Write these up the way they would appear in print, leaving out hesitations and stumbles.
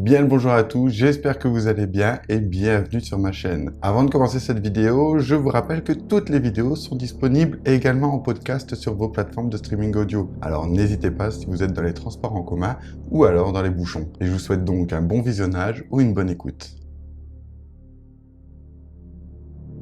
Bien le bonjour à tous, j'espère que vous allez bien et bienvenue sur ma chaîne. Avant de commencer cette vidéo, je vous rappelle que toutes les vidéos sont disponibles également en podcast sur vos plateformes de streaming audio. Alors n'hésitez pas si vous êtes dans les transports en commun ou alors dans les bouchons. Et je vous souhaite donc un bon visionnage ou une bonne écoute.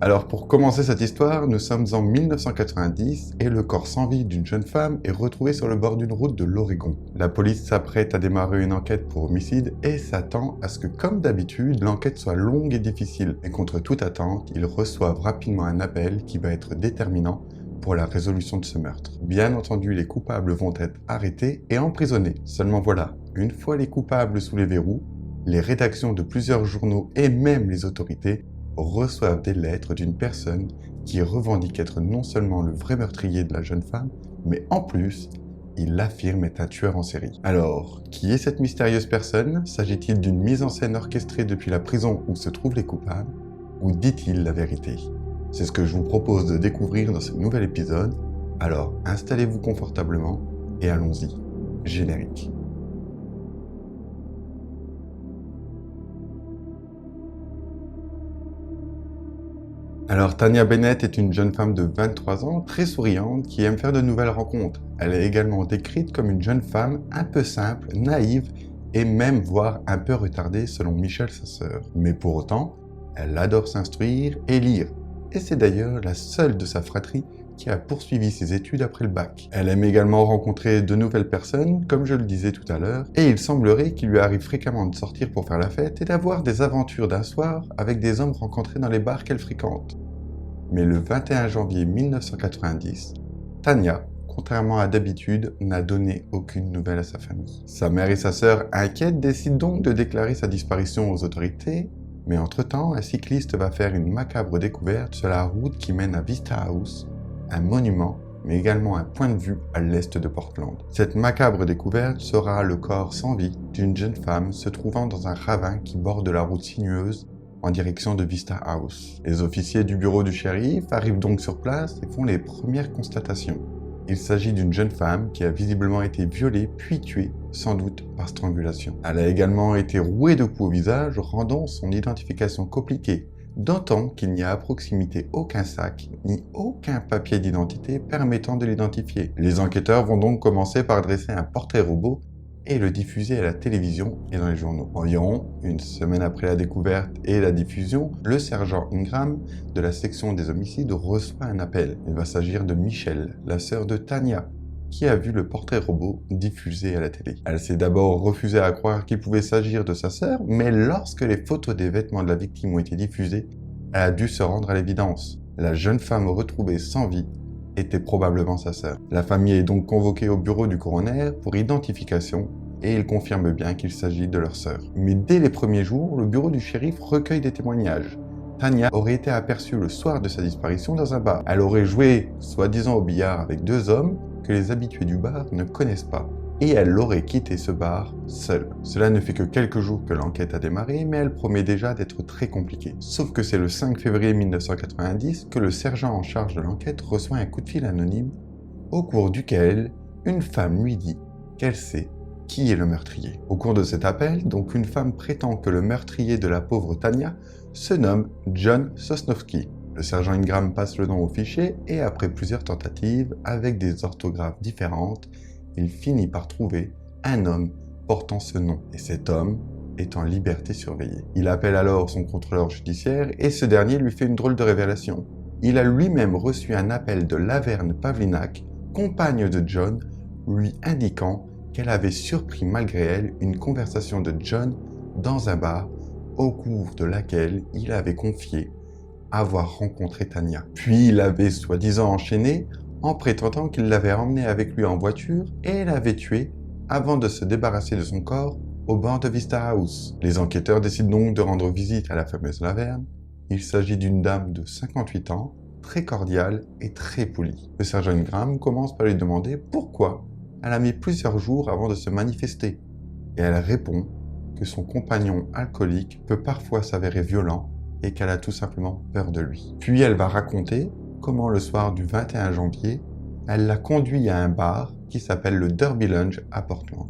Alors pour commencer cette histoire, nous sommes en 1990 et le corps sans vie d'une jeune femme est retrouvé sur le bord d'une route de l'Oregon. La police s'apprête à démarrer une enquête pour homicide et s'attend à ce que, comme d'habitude, l'enquête soit longue et difficile. Et contre toute attente, ils reçoivent rapidement un appel qui va être déterminant pour la résolution de ce meurtre. Bien entendu, les coupables vont être arrêtés et emprisonnés. Seulement voilà, une fois les coupables sous les verrous, les rédactions de plusieurs journaux et même les autorités reçoivent des lettres d'une personne qui revendique être non seulement le vrai meurtrier de la jeune femme, mais en plus, il l'affirme être un tueur en série. Alors, qui est cette mystérieuse personne? S'agit-il d'une mise en scène orchestrée depuis la prison où se trouvent les coupables? Ou dit-il la vérité? C'est ce que je vous propose de découvrir dans ce nouvel épisode. Alors, installez-vous confortablement et allons-y. Générique. Alors, Tanya Bennett est une jeune femme de 23 ans, très souriante, qui aime faire de nouvelles rencontres. Elle est également décrite comme une jeune femme un peu simple, naïve et même voire un peu retardée selon Michelle, sa sœur. Mais pour autant, elle adore s'instruire et lire. Et c'est d'ailleurs la seule de sa fratrie qui a poursuivi ses études après le bac. Elle aime également rencontrer de nouvelles personnes, comme je le disais tout à l'heure, et il semblerait qu'il lui arrive fréquemment de sortir pour faire la fête et d'avoir des aventures d'un soir avec des hommes rencontrés dans les bars qu'elle fréquente. Mais le 21 janvier 1990, Tanya, contrairement à d'habitude, n'a donné aucune nouvelle à sa famille. Sa mère et sa sœur, inquiètes, décident donc de déclarer sa disparition aux autorités, mais entre-temps, un cycliste va faire une macabre découverte sur la route qui mène à Vista House, un monument, mais également un point de vue à l'est de Portland. Cette macabre découverte sera le corps sans vie d'une jeune femme se trouvant dans un ravin qui borde la route sinueuse en direction de Vista House. Les officiers du bureau du shérif arrivent donc sur place et font les premières constatations. Il s'agit d'une jeune femme qui a visiblement été violée puis tuée, sans doute par strangulation. Elle a également été rouée de coups au visage, rendant son identification compliquée, d'autant qu'il n'y a à proximité aucun sac, ni aucun papier d'identité permettant de l'identifier. Les enquêteurs vont donc commencer par dresser un portrait robot et le diffuser à la télévision et dans les journaux. Environ une semaine après la découverte et la diffusion, le sergent Ingram de la section des homicides reçoit un appel. Il va s'agir de Michelle, la sœur de Tanya, qui a vu le portrait robot diffusé à la télé. Elle s'est d'abord refusée à croire qu'il pouvait s'agir de sa sœur, mais lorsque les photos des vêtements de la victime ont été diffusées, elle a dû se rendre à l'évidence. La jeune femme retrouvée sans vie était probablement sa sœur. La famille est donc convoquée au bureau du coroner pour identification et il confirme bien qu'il s'agit de leur sœur. Mais dès les premiers jours, le bureau du shérif recueille des témoignages. Tanya aurait été aperçue le soir de sa disparition dans un bar. Elle aurait joué, soi-disant au billard, avec deux hommes que les habitués du bar ne connaissent pas. Et elle aurait quitté ce bar seule. Cela ne fait que quelques jours que l'enquête a démarré, mais elle promet déjà d'être très compliquée. Sauf que c'est le 5 février 1990 que le sergent en charge de l'enquête reçoit un coup de fil anonyme, au cours duquel une femme lui dit qu'elle sait qui est le meurtrier. Au cours de cet appel, donc une femme prétend que le meurtrier de la pauvre Tanya se nomme John Sosnowski. Le sergent Ingram passe le nom au fichier et après plusieurs tentatives, avec des orthographes différentes, il finit par trouver un homme portant ce nom. Et cet homme est en liberté surveillée. Il appelle alors son contrôleur judiciaire et ce dernier lui fait une drôle de révélation. Il a lui-même reçu un appel de Laverne Pavlinac, compagne de John, lui indiquant qu'elle avait surpris malgré elle une conversation de John dans un bar au cours de laquelle il avait confié avoir rencontré Tanya. Puis il avait soi-disant enchaîné en prétendant qu'il l'avait emmenée avec lui en voiture et l'avait tuée avant de se débarrasser de son corps au bord de Vista House. Les enquêteurs décident donc de rendre visite à la fameuse Laverne. Il s'agit d'une dame de 58 ans, très cordiale et très polie. Le sergent Ingram commence par lui demander pourquoi elle a mis plusieurs jours avant de se manifester. Et elle répond que son compagnon alcoolique peut parfois s'avérer violent et qu'elle a tout simplement peur de lui. Puis elle va raconter comment le soir du 21 janvier, elle l'a conduit à un bar qui s'appelle le Derby Lounge à Portland.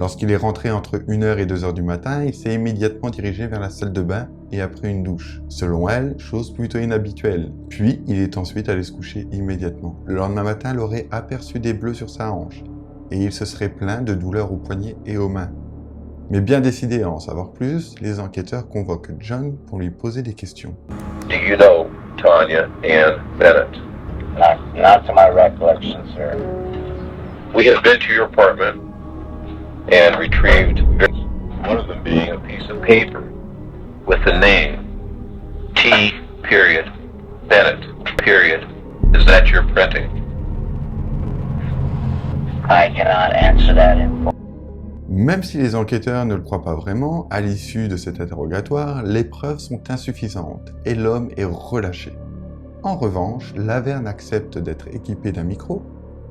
Lorsqu'il est rentré entre 1h et 2h du matin, il s'est immédiatement dirigé vers la salle de bain et a pris une douche. Selon elle, chose plutôt inhabituelle. Puis, il est ensuite allé se coucher immédiatement. Le lendemain matin, elle aurait aperçu des bleus sur sa hanche et il se serait plaint de douleurs aux poignets et aux mains. Mais bien décidé à en savoir plus, les enquêteurs convoquent John pour lui poser des questions. Do you know Tanya Ann Bennett? Not to my recollection, sir. We have been to your apartment and retrieved one of them being a piece of paper with the name T. Bennett. Is that your printing? I cannot answer that in full. Même si les enquêteurs ne le croient pas vraiment, à l'issue de cet interrogatoire, les preuves sont insuffisantes et l'homme est relâché. En revanche, Laverne accepte d'être équipé d'un micro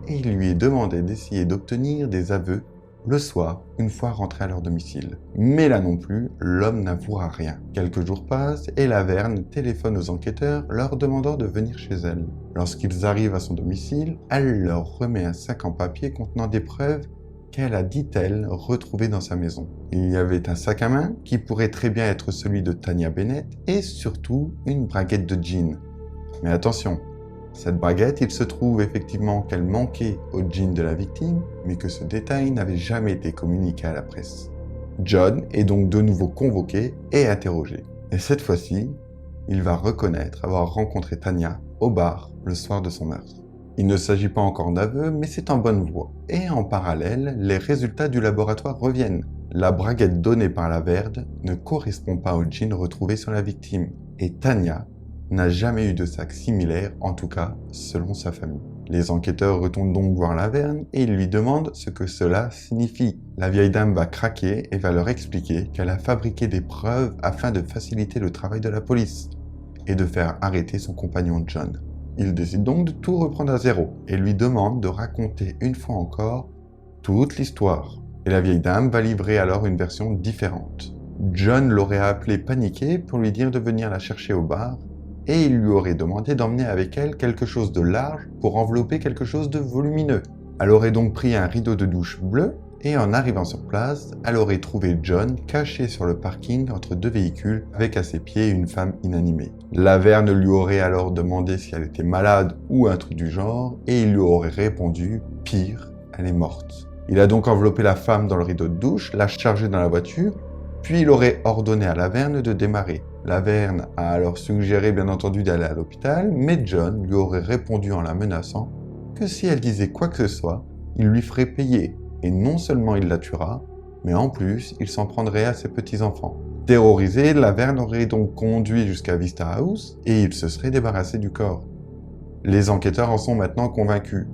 et il lui est demandé d'essayer d'obtenir des aveux le soir, une fois rentré à leur domicile. Mais là non plus, l'homme n'avouera rien. Quelques jours passent et Laverne téléphone aux enquêteurs leur demandant de venir chez elle. Lorsqu'ils arrivent à son domicile, elle leur remet un sac en papier contenant des preuves qu'elle a, dit-elle, retrouvées dans sa maison. Il y avait un sac à main qui pourrait très bien être celui de Tanya Bennett et surtout une braguette de jean. Mais attention, cette braguette, il se trouve effectivement qu'elle manquait au jean de la victime, mais que ce détail n'avait jamais été communiqué à la presse. John est donc de nouveau convoqué et interrogé. Et cette fois-ci, il va reconnaître avoir rencontré Tanya au bar le soir de son meurtre. Il ne s'agit pas encore d'aveu, mais c'est en bonne voie. Et en parallèle, les résultats du laboratoire reviennent. La braguette donnée par Laverne ne correspond pas au jean retrouvé sur la victime. Et Tanya n'a jamais eu de sac similaire, en tout cas selon sa famille. Les enquêteurs retournent donc voir Laverne et ils lui demandent ce que cela signifie. La vieille dame va craquer et va leur expliquer qu'elle a fabriqué des preuves afin de faciliter le travail de la police et de faire arrêter son compagnon John. Il décide donc de tout reprendre à zéro et lui demande de raconter une fois encore toute l'histoire. Et la vieille dame va livrer alors une version différente. John l'aurait appelée paniquée pour lui dire de venir la chercher au bar et il lui aurait demandé d'emmener avec elle quelque chose de large pour envelopper quelque chose de volumineux. Elle aurait donc pris un rideau de douche bleu et en arrivant sur place, elle aurait trouvé John caché sur le parking entre deux véhicules avec à ses pieds une femme inanimée. Laverne lui aurait alors demandé si elle était malade ou un truc du genre et il lui aurait répondu « Pire, elle est morte ». Il a donc enveloppé la femme dans le rideau de douche, l'a chargée dans la voiture, puis il aurait ordonné à Laverne de démarrer. Laverne a alors suggéré bien entendu d'aller à l'hôpital, mais John lui aurait répondu en la menaçant que si elle disait quoi que ce soit, il lui ferait payer. Et non seulement il la tuera, mais en plus, il s'en prendrait à ses petits-enfants. Terrorisé, Laverne aurait donc conduit jusqu'à Vista House et il se serait débarrassé du corps. Les enquêteurs en sont maintenant convaincus.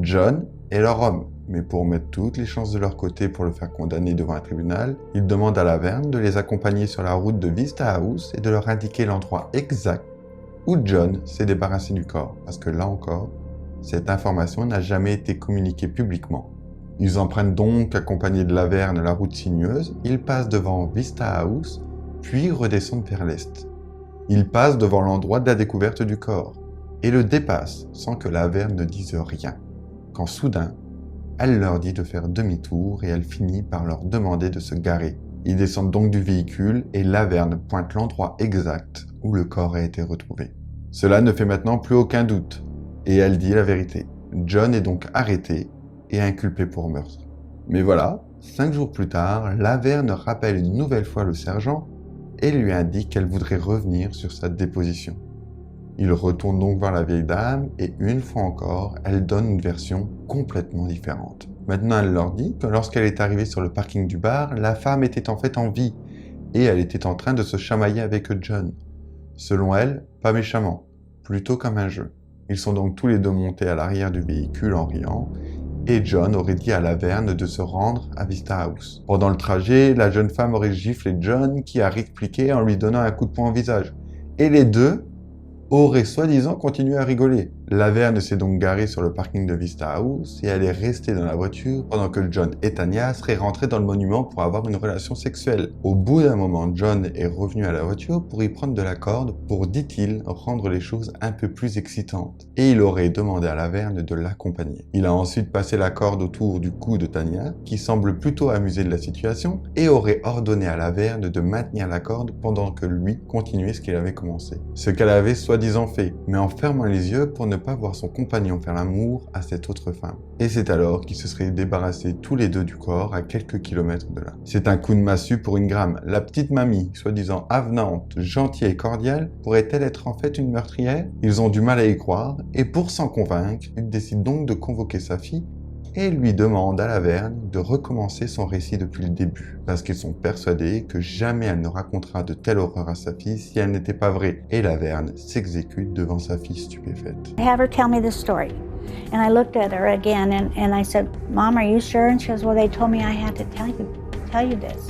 John est leur homme, mais pour mettre toutes les chances de leur côté pour le faire condamner devant un tribunal, ils demandent à Laverne de les accompagner sur la route de Vista House et de leur indiquer l'endroit exact où John s'est débarrassé du corps, parce que là encore, cette information n'a jamais été communiquée publiquement. Ils empruntent donc, accompagnés de Laverne, la route sinueuse, ils passent devant Vista House, puis redescendent vers l'est. Ils passent devant l'endroit de la découverte du corps, et le dépassent sans que Laverne ne dise rien. Quand soudain, elle leur dit de faire demi-tour et elle finit par leur demander de se garer. Ils descendent donc du véhicule et Laverne pointe l'endroit exact où le corps a été retrouvé. Cela ne fait maintenant plus aucun doute, et elle dit la vérité. John est donc arrêté et inculpé pour meurtre. Mais voilà, 5 jours plus tard, Laverne rappelle une nouvelle fois le sergent et lui indique qu'elle voudrait revenir sur sa déposition. Il retourne donc voir la vieille dame et une fois encore, elle donne une version complètement différente. Maintenant, elle leur dit que lorsqu'elle est arrivée sur le parking du bar, la femme était en fait en vie et elle était en train de se chamailler avec John. Selon elle, pas méchamment, plutôt comme un jeu. Ils sont donc tous les deux montés à l'arrière du véhicule en riant et John aurait dit à Laverne de se rendre à Vista House. Pendant le trajet, la jeune femme aurait giflé John qui a répliqué en lui donnant un coup de poing au visage. Et les deux auraient soi-disant continué à rigoler. Laverne s'est donc garée sur le parking de Vista House et elle est restée dans la voiture pendant que John et Tanya seraient rentrés dans le monument pour avoir une relation sexuelle. Au bout d'un moment, John est revenu à la voiture pour y prendre de la corde pour, dit-il, rendre les choses un peu plus excitantes. Et il aurait demandé à Laverne de l'accompagner. Il a ensuite passé la corde autour du cou de Tanya, qui semble plutôt amusé de la situation, et aurait ordonné à Laverne de maintenir la corde pendant que lui continuait ce qu'il avait commencé. Ce qu'elle avait soi-disant fait, mais en fermant les yeux pour ne pas voir son compagnon faire l'amour à cette autre femme. Et c'est alors qu'ils se seraient débarrassés tous les deux du corps à quelques kilomètres de là. C'est un coup de massue pour une Graham. La petite mamie, soi-disant avenante, gentille et cordiale, pourrait-elle être en fait une meurtrière? Ils ont du mal à y croire, et pour s'en convaincre, ils décident donc de convoquer sa fille et lui demandent à Laverne de recommencer son récit depuis le début, parce qu'ils sont persuadés que jamais elle ne racontera de telle horreur à sa fille si elle n'était pas vraie, et Laverne s'exécute devant sa fille stupéfaite. Have her tell me the story. And I looked at her again and I said, Mom, are you sure? And she goes, well, they told me I had to tell you this.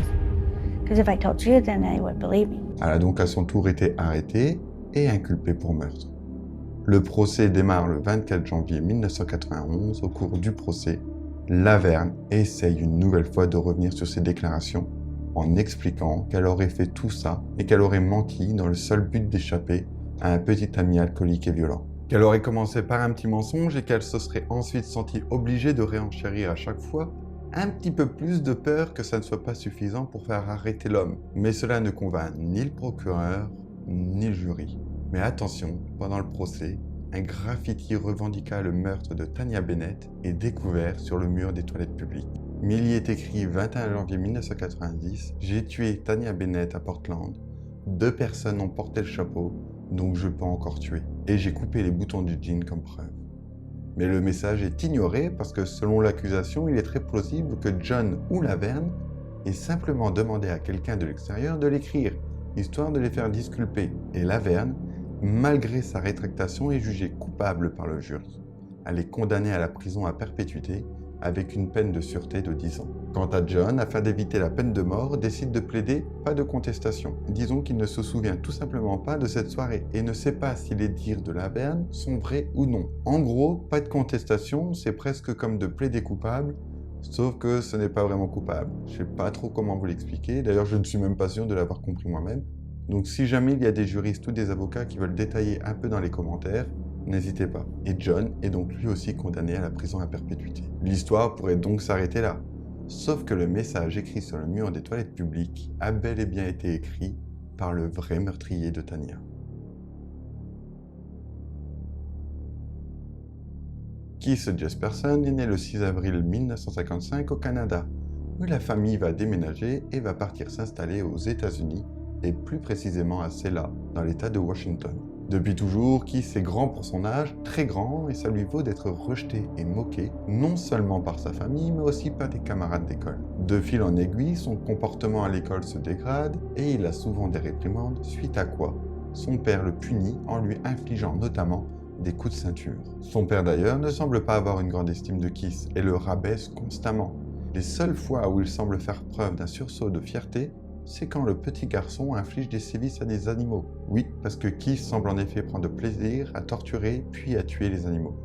Because if I told you, then they would believe me. Elle a donc à son tour été arrêtée et inculpée pour meurtre. Le procès démarre le 24 janvier 1991. Au cours du procès, Laverne essaye une nouvelle fois de revenir sur ses déclarations en expliquant qu'elle aurait fait tout ça et qu'elle aurait menti dans le seul but d'échapper à un petit ami alcoolique et violent. Qu'elle aurait commencé par un petit mensonge et qu'elle se serait ensuite sentie obligée de réenchérir à chaque fois un petit peu plus de peur que ça ne soit pas suffisant pour faire arrêter l'homme. Mais cela ne convainc ni le procureur ni le jury. Mais attention, pendant le procès, un graffiti revendiqua le meurtre de Tanya Bennett est découvert sur le mur des toilettes publiques. Mais il y est écrit 21 janvier 1990, j'ai tué Tanya Bennett à Portland. 2 personnes ont porté le chapeau, donc je peux encore tuer. Et j'ai coupé les boutons du jean comme preuve. Mais le message est ignoré parce que selon l'accusation, il est très plausible que John ou Laverne ait simplement demandé à quelqu'un de l'extérieur de l'écrire, histoire de les faire disculper. Et Laverne, malgré sa rétractation, est jugée coupable par le jury. Elle est condamnée à la prison à perpétuité avec une peine de sûreté de 10 ans. Quant à John, afin d'éviter la peine de mort, décide de plaider pas de contestation. Disons qu'il ne se souvient tout simplement pas de cette soirée et ne sait pas si les dires de Laverne sont vrais ou non. En gros, pas de contestation, c'est presque comme de plaider coupable, sauf que ce n'est pas vraiment coupable. Je sais pas trop comment vous l'expliquer, d'ailleurs je ne suis même pas sûr de l'avoir compris moi-même. Donc si jamais il y a des juristes ou des avocats qui veulent détailler un peu dans les commentaires, n'hésitez pas. Et John est donc lui aussi condamné à la prison à perpétuité. L'histoire pourrait donc s'arrêter là. Sauf que le message écrit sur le mur des toilettes publiques a bel et bien été écrit par le vrai meurtrier de Tanya. Keith Jesperson est né le 6 avril 1955 au Canada, où la famille va déménager et va partir s'installer aux États-Unis, et plus précisément à Selah, dans l'État de Washington. Depuis toujours, Keith est grand pour son âge, très grand, et ça lui vaut d'être rejeté et moqué, non seulement par sa famille, mais aussi par des camarades d'école. De fil en aiguille, son comportement à l'école se dégrade, et il a souvent des réprimandes, suite à quoi son père le punit en lui infligeant notamment des coups de ceinture. Son père d'ailleurs ne semble pas avoir une grande estime de Keith, et le rabaisse constamment. Les seules fois où il semble faire preuve d'un sursaut de fierté, c'est quand le petit garçon inflige des sévices à des animaux. Oui, parce que Keith semble en effet prendre plaisir à torturer puis à tuer les animaux.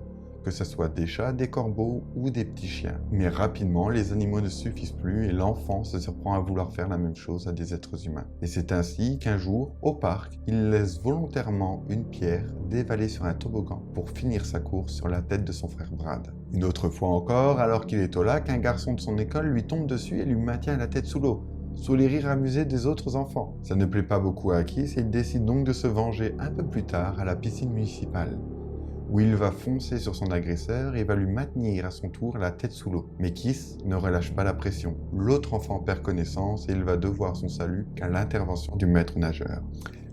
Que ce soit des chats, des corbeaux ou des petits chiens. Mais rapidement, les animaux ne suffisent plus et l'enfant se surprend à vouloir faire la même chose à des êtres humains. Et c'est ainsi qu'un jour, au parc, il laisse volontairement une pierre dévaler sur un toboggan pour finir sa course sur la tête de son frère Brad. Une autre fois encore, alors qu'il est au lac, un garçon de son école lui tombe dessus et lui maintient la tête sous l'eau, sous les rires amusés des autres enfants. Ça ne plaît pas beaucoup à Keith et il décide donc de se venger un peu plus tard à la piscine municipale, où il va foncer sur son agresseur et va lui maintenir à son tour la tête sous l'eau. Mais Keith ne relâche pas la pression. L'autre enfant perd connaissance et il va devoir son salut qu'à l'intervention du maître nageur.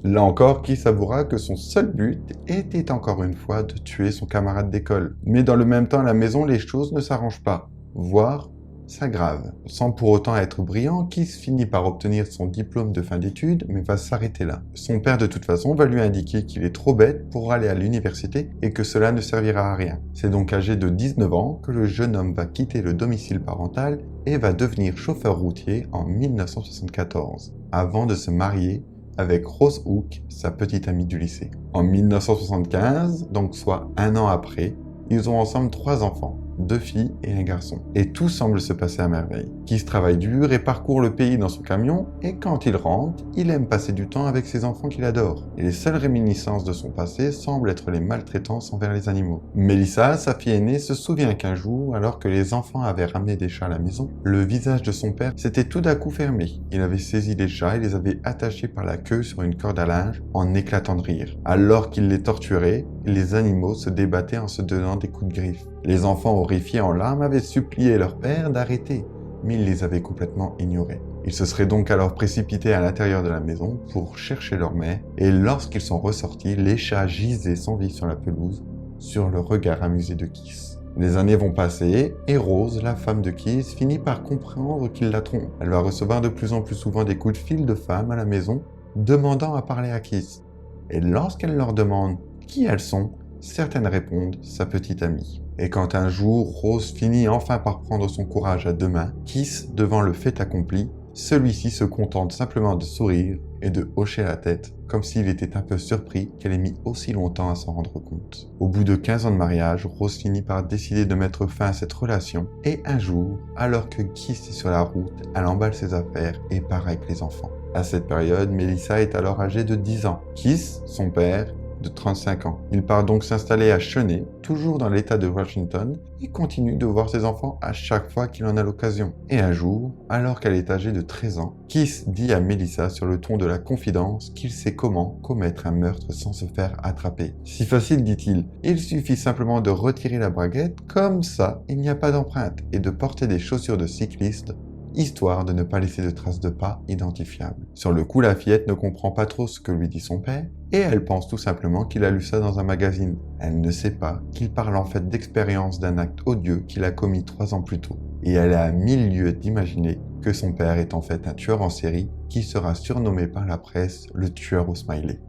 Là encore, Keith avouera que son seul but était encore une fois de tuer son camarade d'école. Mais dans le même temps à la maison, les choses ne s'arrangent pas, voire s'aggrave. Sans pour autant être brillant, Keith finit par obtenir son diplôme de fin d'études, mais va s'arrêter là. Son père, de toute façon, va lui indiquer qu'il est trop bête pour aller à l'université et que cela ne servira à rien. C'est donc âgé de 19 ans que le jeune homme va quitter le domicile parental et va devenir chauffeur routier en 1974, avant de se marier avec Rose Hook, sa petite amie du lycée. En 1975, donc soit un an après, ils ont ensemble 3 enfants, 2 filles et un garçon. Et tout semble se passer à merveille. Keith travaille dur et parcourt le pays dans son camion, et quand il rentre, il aime passer du temps avec ses enfants qu'il adore. Et les seules réminiscences de son passé semblent être les maltraitances envers les animaux. Melissa, sa fille aînée, se souvient qu'un jour, alors que les enfants avaient ramené des chats à la maison, le visage de son père s'était tout d'un coup fermé. Il avait saisi les chats et les avait attachés par la queue sur une corde à linge en éclatant de rire. Alors qu'il les torturait, les animaux se débattaient en se donnant des coups de griffe. Les enfants horrifiés en larmes avaient supplié leur père d'arrêter, mais il les avait complètement ignorés. Ils se seraient donc alors précipités à l'intérieur de la maison pour chercher leur mère, et lorsqu'ils sont ressortis, les chats gisaient sans vie sur la pelouse, sur le regard amusé de Keith. Les années vont passer, et Rose, la femme de Keith, finit par comprendre qu'il la trompe. Elle va recevoir de plus en plus souvent des coups de fil de femmes à la maison, demandant à parler à Keith. Et lorsqu'elle leur demande qui elles sont, certaines répondent sa petite amie. Et quand un jour, Rose finit enfin par prendre son courage à 2 mains, Keith, devant le fait accompli, celui-ci se contente simplement de sourire et de hocher la tête, comme s'il était un peu surpris qu'elle ait mis aussi longtemps à s'en rendre compte. Au bout de 15 ans de mariage, Rose finit par décider de mettre fin à cette relation, et un jour, alors que Keith est sur la route, elle emballe ses affaires et part avec les enfants. À cette période, Melissa est alors âgée de 10 ans. Keith, son père, de 35 ans. Il part donc s'installer à Cheney, toujours dans l'État de Washington, et continue de voir ses enfants à chaque fois qu'il en a l'occasion. Et un jour, alors qu'elle est âgée de 13 ans, Keith dit à Melissa sur le ton de la confidence qu'il sait comment commettre un meurtre sans se faire attraper. Si facile, dit-il, il suffit simplement de retirer la braguette, comme ça, il n'y a pas d'empreinte, et de porter des chaussures de cycliste, histoire de ne pas laisser de traces de pas identifiables. Sur le coup, la fillette ne comprend pas trop ce que lui dit son père, et elle pense tout simplement qu'il a lu ça dans un magazine. Elle ne sait pas qu'il parle en fait d'expérience d'un acte odieux qu'il a commis 3 ans plus tôt. Et elle a 1000 lieues d'imaginer que son père est en fait un tueur en série qui sera surnommé par la presse le tueur au smiley.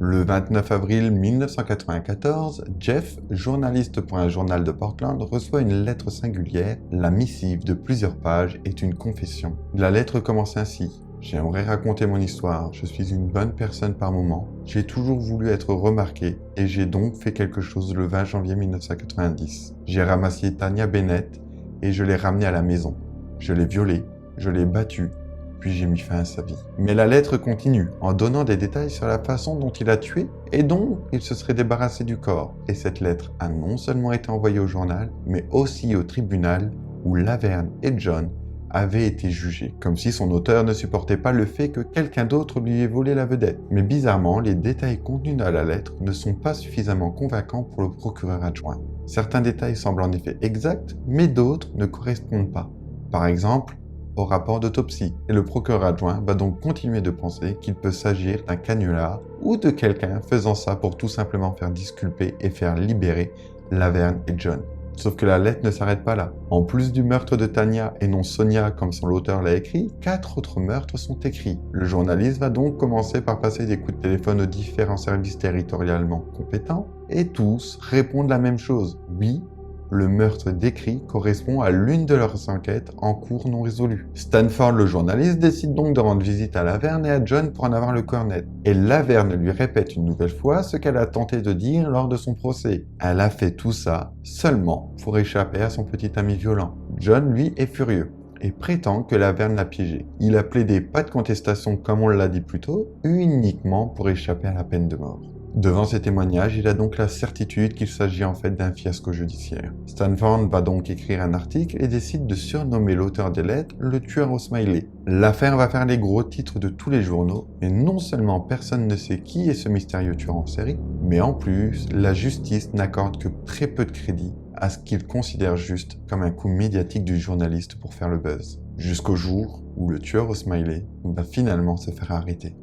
Le 29 avril 1994, Jeff, journaliste pour un journal de Portland, reçoit une lettre singulière. La missive de plusieurs pages est une confession. La lettre commence ainsi. « J'aimerais raconter mon histoire. Je suis une bonne personne par moment. J'ai toujours voulu être remarqué et j'ai donc fait quelque chose le 20 janvier 1990. J'ai ramassé Tanya Bennett et je l'ai ramenée à la maison. Je l'ai violée, je l'ai battue. Puis j'ai mis fin à sa vie. » Mais la lettre continue, en donnant des détails sur la façon dont il a tué et dont il se serait débarrassé du corps. Et cette lettre a non seulement été envoyée au journal, mais aussi au tribunal où Laverne et John avaient été jugés, comme si son auteur ne supportait pas le fait que quelqu'un d'autre lui ait volé la vedette. Mais bizarrement, les détails contenus dans la lettre ne sont pas suffisamment convaincants pour le procureur adjoint. Certains détails semblent en effet exacts, mais d'autres ne correspondent pas. Par exemple, au rapport d'autopsie. Et le procureur adjoint va donc continuer de penser qu'il peut s'agir d'un canular ou de quelqu'un faisant ça pour tout simplement faire disculper et faire libérer Laverne et John. Sauf que la lettre ne s'arrête pas là. En plus du meurtre de Tanya et non Sonia comme son auteur l'a écrit, 4 autres meurtres sont écrits. Le journaliste va donc commencer par passer des coups de téléphone aux différents services territorialement compétents et tous répondent la même chose. Oui, le meurtre décrit correspond à l'une de leurs enquêtes en cours non résolue. Stanford, le journaliste, décide donc de rendre visite à Laverne et à John pour en avoir le cœur net. Et Laverne lui répète une nouvelle fois ce qu'elle a tenté de dire lors de son procès. Elle a fait tout ça seulement pour échapper à son petit ami violent. John, lui, est furieux et prétend que Laverne l'a piégé. Il a plaidé pas de contestation comme on l'a dit plus tôt, uniquement pour échapper à la peine de mort. Devant ces témoignages, il a donc la certitude qu'il s'agit en fait d'un fiasco judiciaire. Stanford va donc écrire un article et décide de surnommer l'auteur des lettres le tueur au smiley. L'affaire va faire les gros titres de tous les journaux, et non seulement personne ne sait qui est ce mystérieux tueur en série, mais en plus, la justice n'accorde que très peu de crédit à ce qu'il considère juste comme un coup médiatique du journaliste pour faire le buzz. Jusqu'au jour où le tueur au smiley va finalement se faire arrêter.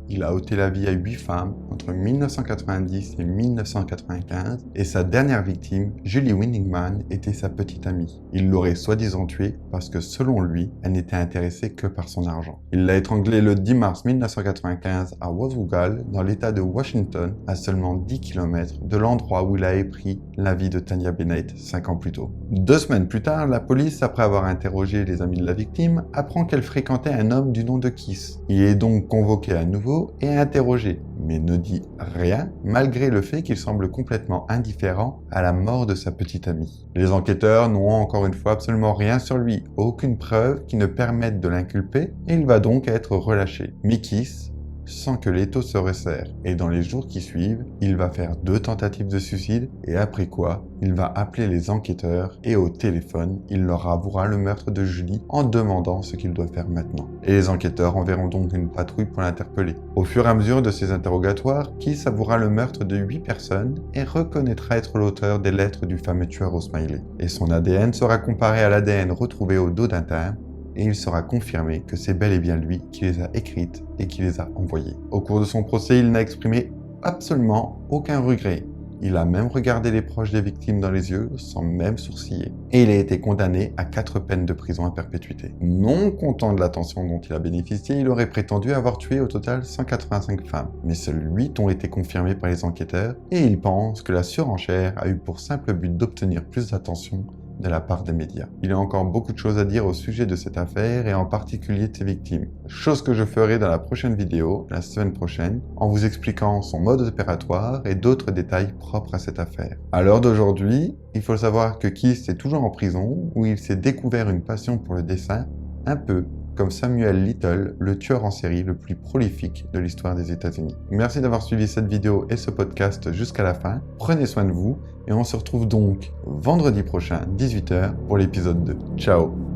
il a ôté la vie à 8 femmes entre 1990 et 1995 et sa dernière victime, Julie Winningman, était sa petite amie. Il l'aurait soi-disant tuée parce que selon lui, elle n'était intéressée que par son argent. Il l'a étranglée le 10 mars 1995 à Washougal, dans l'état de Washington, à seulement 10 km de l'endroit où il avait pris la vie de Tanya Bennett 5 ans plus tôt. 2 semaines plus tard, la police, après avoir interrogé les amis de la victime, apprend qu'elle fréquentait un homme du nom de Keith. Il est donc convoqué à nouveau et interrogé, mais ne dit rien, malgré le fait qu'il semble complètement indifférent à la mort de sa petite amie. Les enquêteurs n'ont encore une fois absolument rien sur lui, aucune preuve qui ne permette de l'inculper, et il va donc être relâché. Mais Keith, sans que l'étau se resserre, et dans les jours qui suivent, il va faire 2 tentatives de suicide, et après quoi, il va appeler les enquêteurs, et au téléphone, il leur avouera le meurtre de Julie en demandant ce qu'il doit faire maintenant. Et les enquêteurs enverront donc une patrouille pour l'interpeller. Au fur et à mesure de ces interrogatoires, Keith avouera le meurtre de 8 personnes, et reconnaîtra être l'auteur des lettres du fameux tueur au smiley. Et son ADN sera comparé à l'ADN retrouvé au dos d'un timbre, et il sera confirmé que c'est bel et bien lui qui les a écrites et qui les a envoyées. Au cours de son procès, il n'a exprimé absolument aucun regret. Il a même regardé les proches des victimes dans les yeux sans même sourciller. Et il a été condamné à 4 peines de prison à perpétuité. Non content de l'attention dont il a bénéficié, il aurait prétendu avoir tué au total 185 femmes. Mais seuls 8 ont été confirmés par les enquêteurs et il pense que la surenchère a eu pour simple but d'obtenir plus d'attention de la part des médias. Il y a encore beaucoup de choses à dire au sujet de cette affaire et en particulier de ses victimes. Chose que je ferai dans la prochaine vidéo, la semaine prochaine, en vous expliquant son mode opératoire et d'autres détails propres à cette affaire. À l'heure d'aujourd'hui, il faut savoir que Keith est toujours en prison où il s'est découvert une passion pour le dessin, un peu comme Samuel Little, le tueur en série le plus prolifique de l'histoire des États-Unis. Merci d'avoir suivi cette vidéo et ce podcast jusqu'à la fin. Prenez soin de vous et on se retrouve donc vendredi prochain, 18 h, pour l'épisode 2. Ciao!